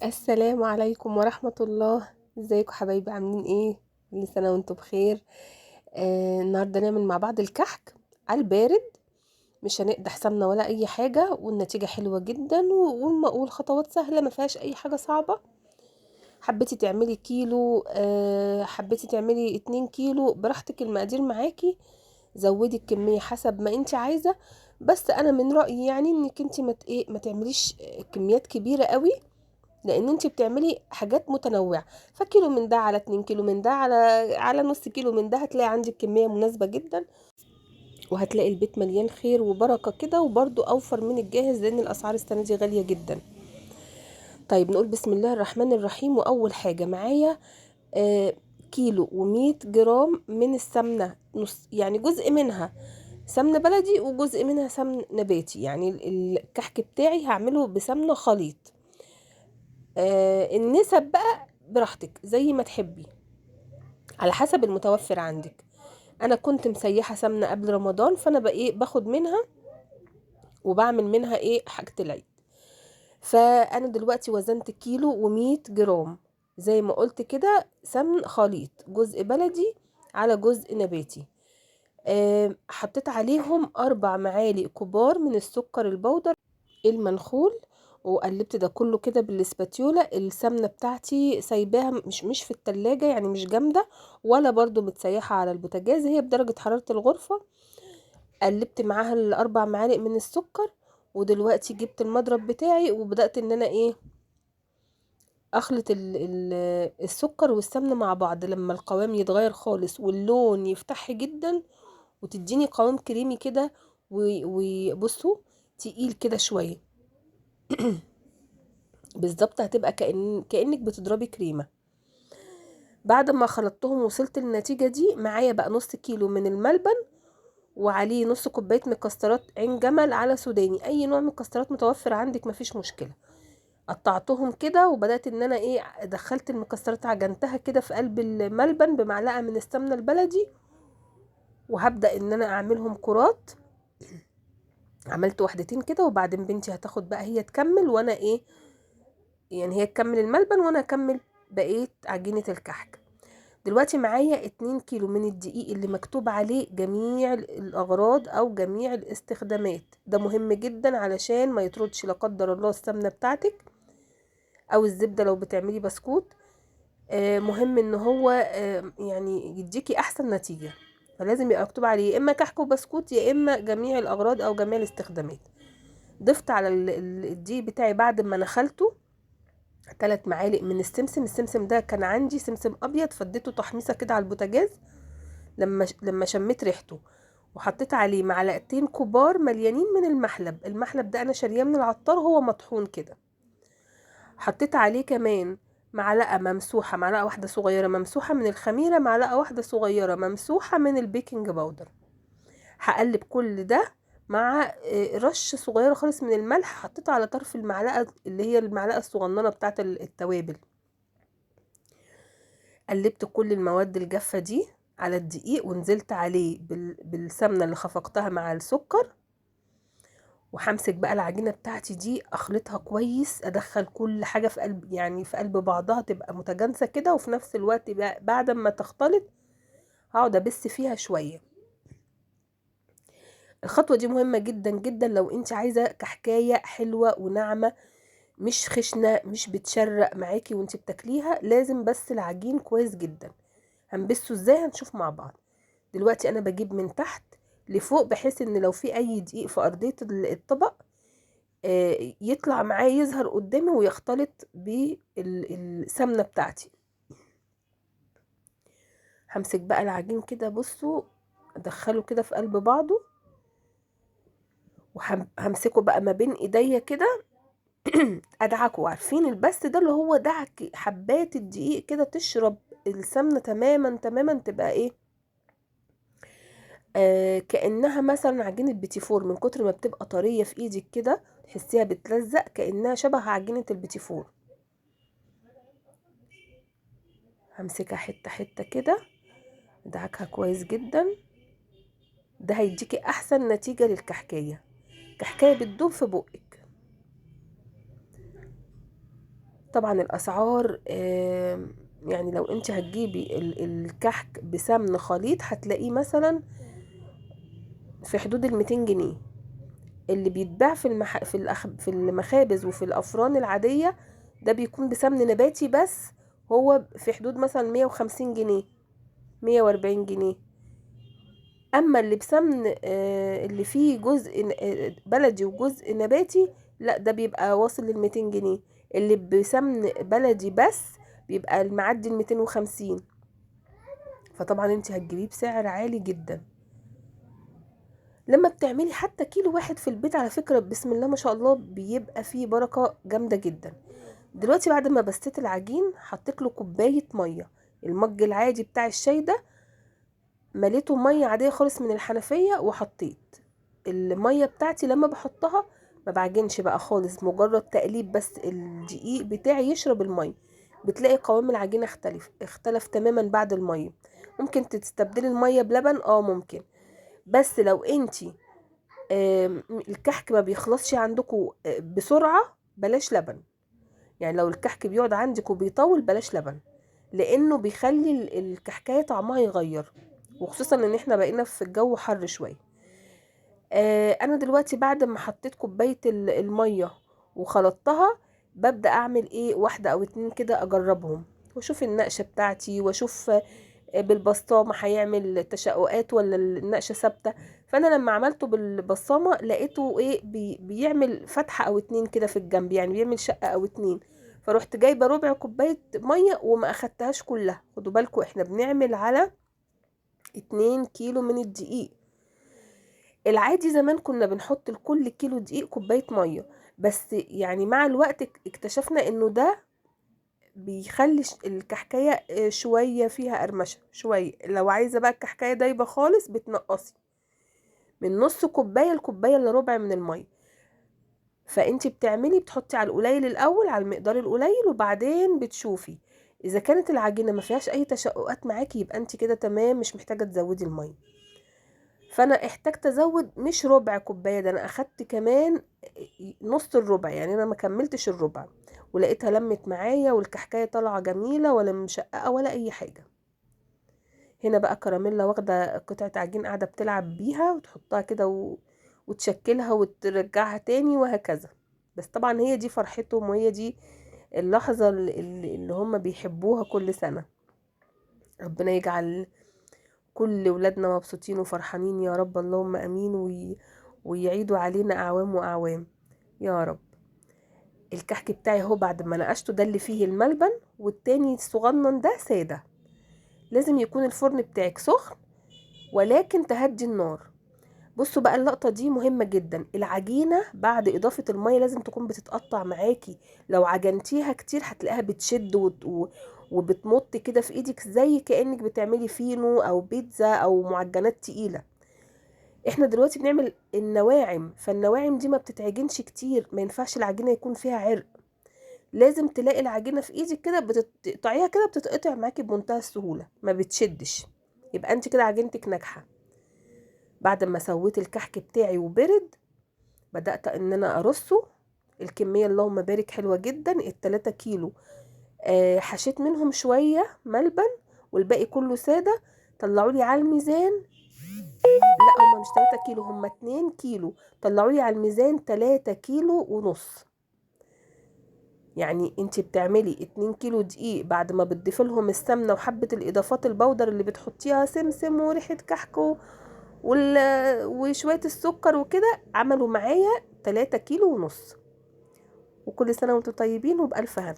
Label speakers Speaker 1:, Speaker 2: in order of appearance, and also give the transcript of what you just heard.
Speaker 1: السلام عليكم ورحمة الله. ازيكم حبايبي، عاملين ايه؟ كل سنة وانتم بخير. النهاردة نعمل مع بعض الكحك على البارد. مش هنقدح سمنة ولا اي حاجة، والنتيجة حلوة جدا والخطوات سهلة، ما فيهاش اي حاجة صعبة. حبيتي تعملي كيلو، حبيتي تعملي 2 كيلو، براحتك، المقادير معاكي. زودي الكمية حسب ما انت عايزة. بس انا من رأيي يعني انك انت ما تعمليش كميات كبيرة قوي، لان انت بتعملي حاجات متنوعه. فكيلو من ده على 2 كيلو من ده على نص كيلو من ده، هتلاقي عندك كميه مناسبه جدا. وهتلاقي البيت مليان خير وبركه كده، وبرده اوفر من الجاهز لان الاسعار السنه دي غاليه جدا. طيب نقول بسم الله الرحمن الرحيم. واول حاجه معايا آه كيلو و100 جرام من السمنه، نص يعني جزء منها سمنه بلدي وجزء منها سمن نباتي. يعني الكحك بتاعي هعمله بسمنه خليط. النسب بقى براحتك زي ما تحبي، على حسب المتوفر عندك. انا كنت مسيحه سمنه قبل رمضان، فانا بقى ايه باخد منها وبعمل منها ايه حاجه العيد. فانا دلوقتي وزنت كيلو و100 جرام زي ما قلت كده، سمن خليط، جزء بلدي على جزء نباتي. حطيت عليهم 4 معالق كبار من السكر البودر المنخول، وقلبت ده كله كده بالاسباتيولا. السمنه بتاعتي سايباها مش في التلاجة، يعني مش جامده ولا برضو متسيحه على البوتاجاز، هي بدرجه حراره الغرفه. قلبت معاها ال4 معالق من السكر. ودلوقتي جبت المضرب بتاعي وبدات ان انا ايه اخلط السكر والسمنه مع بعض. لما القوام يتغير خالص واللون يفتح جدا وتديني قوام كريمي كده، وبصوا تقيل كده شويه، بالظبط هتبقى كأنك بتضربي كريمة. بعد ما خلطتهم وصلت للنتيجة دي، معايا بقى نص كيلو من الملبن، وعليه نص كوباية مكسرات عين جمل على سوداني، اي نوع مكسرات متوفر عندك مفيش مشكلة. قطعتهم كده وبدأت ان انا ايه دخلت المكسرات، عجنتها كده في قلب الملبن بمعلقة من السمنة البلدي، وهبدأ ان انا اعملهم كرات. عملت واحدتين كده، وبعدين بنتي هتاخد بقى هي تكمل، وانا ايه يعني هي تكمل الملبن وانا اكمل بقية عجينة الكحك. دلوقتي معايا 2 كيلو من الدقيق اللي مكتوب عليه جميع الأغراض أو جميع الاستخدامات. ده مهم جدا علشان ما يطردش لا قدر الله السمنة بتاعتك أو الزبدة لو بتعملي بسكوت. مهم ان هو يعني يديكي أحسن نتيجة. فلازم يبقى مكتوب عليه يا إما كحك وبسكوت يا إما جميع الأغراض أو جميع الاستخدامات. ضفت على الدقيق بتاعي بعد ما نخلته 3 معالق من السمسم. السمسم ده كان عندي سمسم أبيض، فديته تحميصة كده على البوتاجاز لما شميت ريحته. وحطيت عليه معلقتين كبار مليانين من المحلب. المحلب ده انا شارياه من العطار، هو مطحون كده. حطيت عليه كمان معلقه ممسوحه، معلقه واحده صغيره ممسوحه من الخميره، معلقه واحده صغيره ممسوحه من البيكنج باودر. هقلب كل ده مع رش صغيره خالص من الملح، حطيته على طرف المعلقه اللي هي المعلقه الصغننه بتاعه التوابل. قلبت كل المواد الجافة دي على الدقيق، ونزلت عليه بالسمنة اللي خفقتها مع السكر. وهمسك بقى العجينة بتاعتي دي اخلطها كويس، ادخل كل حاجة في قلب، يعني في قلب بعضها، تبقى متجانسة كده. وفي نفس الوقت بعد ما تختلط هقعد ابس فيها شوية. الخطوة دي مهمة جدا جدا لو انت عايزة كحكاية حلوة وناعمة، مش خشنة، مش بتشرق معاكي وانت بتاكليها. لازم بس العجين كويس جدا. هنبسه ازاي هنشوف مع بعض. دلوقتي انا بجيب من تحت لفوق، بحيث ان لو في اي دقيق في ارضية الطبق يطلع معاه يظهر قدامي ويختلط بالسمنة بتاعتي. همسك بقى العجين كده، بصوا ادخله كده في قلب بعضه، وهمسكه بقى ما بين ايديا كده. ادعكه، عارفين البس ده اللي هو دعك حبات الدقيق كده تشرب السمنة تماما تماما، تبقى ايه كأنها مثلا عجينة بيتي فور. من كتر ما بتبقى طرية في ايدك كده تحسيها بتلزق، كأنها شبه عجينة البيتي فور. همسكها حتة حتة كده، ادعكها كويس جدا. ده هيديكي احسن نتيجة للكحكاية. كحكاية بتدوب في بقك. طبعا الاسعار يعني لو انت هتجيبي الكحك بسمن خليط هتلاقيه مثلا في حدود 200 جنيه. اللي بيتباع في المخابز وفي الافران العاديه ده بيكون بسمن نباتي بس، هو في حدود مثلا 150 جنيه، 140 جنيه. اما اللي بسمن اللي فيه جزء بلدي وجزء نباتي، لا ده بيبقى واصل ل200 جنيه. اللي بسمن بلدي بس بيبقى المعدي 250. فطبعا انت هتجيبيه بسعر عالي جدا. لما بتعملي حتى كيلو واحد في البيت على فكرة بسم الله ما شاء الله بيبقى فيه بركة جامدة جدا. دلوقتي بعد ما بستيت العجين حطيت له كوباية مية، المج العادي بتاع الشاي ده مليته مية عادية خالص من الحنفية، وحطيت المية بتاعتي. لما بحطها ما بعجنش بقى خالص، مجرد تقليب بس الدقيق بتاعي يشرب المية. بتلاقي قوام العجينة اختلف تماما بعد المية. ممكن تستبدلي المية بلبن، ممكن. بس لو انتي الكحك ما بيخلصش عندكم بسرعة بلاش لبن. يعني لو الكحك بيقعد عندك وبيطول بلاش لبن، لانه بيخلي الكحكايه طعمها يغير، وخصوصا ان احنا بقينا في الجو حر شويه. انا دلوقتي بعد ما حطيت كوبايه الميه وخلطتها، ببدا اعمل ايه، واحده او اتنين كده اجربهم واشوف النقشه بتاعتي، واشوف بالبسطامه هيعمل تشققات ولا النقشه ثابته. فانا لما عملته بالبصامه لقيته ايه بيعمل فتحه او اتنين كده في الجنب، يعني بيعمل شقه او اتنين. فروحت جايبه ربع كوبايه ميه وما اخدتهاش كلها. خدوا بالكم احنا بنعمل على 2 كيلو من الدقيق. العادي زمان كنا بنحط لكل كيلو دقيق كوبايه ميه، بس يعني مع الوقت اكتشفنا انه ده بيخلي الكحكايه شويه فيها قرمشه شويه. لو عايزه بقى الكحكايه دايبه خالص بتنقصي من نص كوبايه لكوبايه الا ربع من الميه. فانتي بتحطي على القليل الاول، على المقدار القليل، وبعدين بتشوفي اذا كانت العجينه ما فيهاش اي تشققات معاكي يبقى انتي كده تمام، مش محتاجه تزودي الميه. فانا احتجت ازود مش ربع كوبايه، ده انا اخدت كمان نص الربع، يعني انا ما كملتش الربع. ولقيتها لمت معايا والكحكايه طالعه جميله ولا مشققه ولا اي حاجه. هنا بقى كراميلا واخده قطعه عجين قاعده بتلعب بيها وتحطها كده وتشكلها وترجعها تاني وهكذا. بس طبعا هي دي فرحتهم، وهي دي اللحظه اللي هم بيحبوها كل سنه. ربنا يجعل كل ولادنا مبسوطين وفرحانين يا رب، اللهم امين، ويعيدوا علينا اعوام واعوام يا رب. الكحك بتاعي اهو بعد ما نقشته، ده اللي فيه الملبن، والتاني الصغنن ده ساده. لازم يكون الفرن بتاعك سخن ولكن تهدي النار. بصوا بقى اللقطة دي مهمة جدا، العجينة بعد إضافة المية لازم تكون بتتقطع معاكي. لو عجنتيها كتير هتلاقيها بتشد وبتمط كده في ايدك، زي كأنك بتعملي فينو أو بيتزا أو معجنات تقيلة. احنا دلوقتي بنعمل النواعم، فالنواعم دي ما بتتعجنش كتير، ما ينفعش العجينة يكون فيها عرق. لازم تلاقي العجينة في ايدك كده بتقطعيها كده بتتقطع معاكي بمنتهى السهولة، ما بتشدش. يبقى انت كده عجينتك ناجحة. بعد ما سويت الكحك بتاعي وبرد، بدأت ان انا ارصه. الكمية اللهم بارك حلوة جدا، ال3 كيلو حشيت منهم شوية ملبن والباقي كله سادة. طلعوا لي على الميزان، لا هما مش 3 كيلو، هما 2 كيلو. طلعوا لي على الميزان 3 كيلو ونص. يعني انت بتعملي 2 كيلو دقيق بعد ما بتضيفي لهم السمنة وحبة الاضافات البودر اللي بتحطيها، سمسم وريحة كحك وشوية السكر وكده، عملوا معايا 3 كيلو ونص. وكل سنة وانتم طيبين وبألف هنا.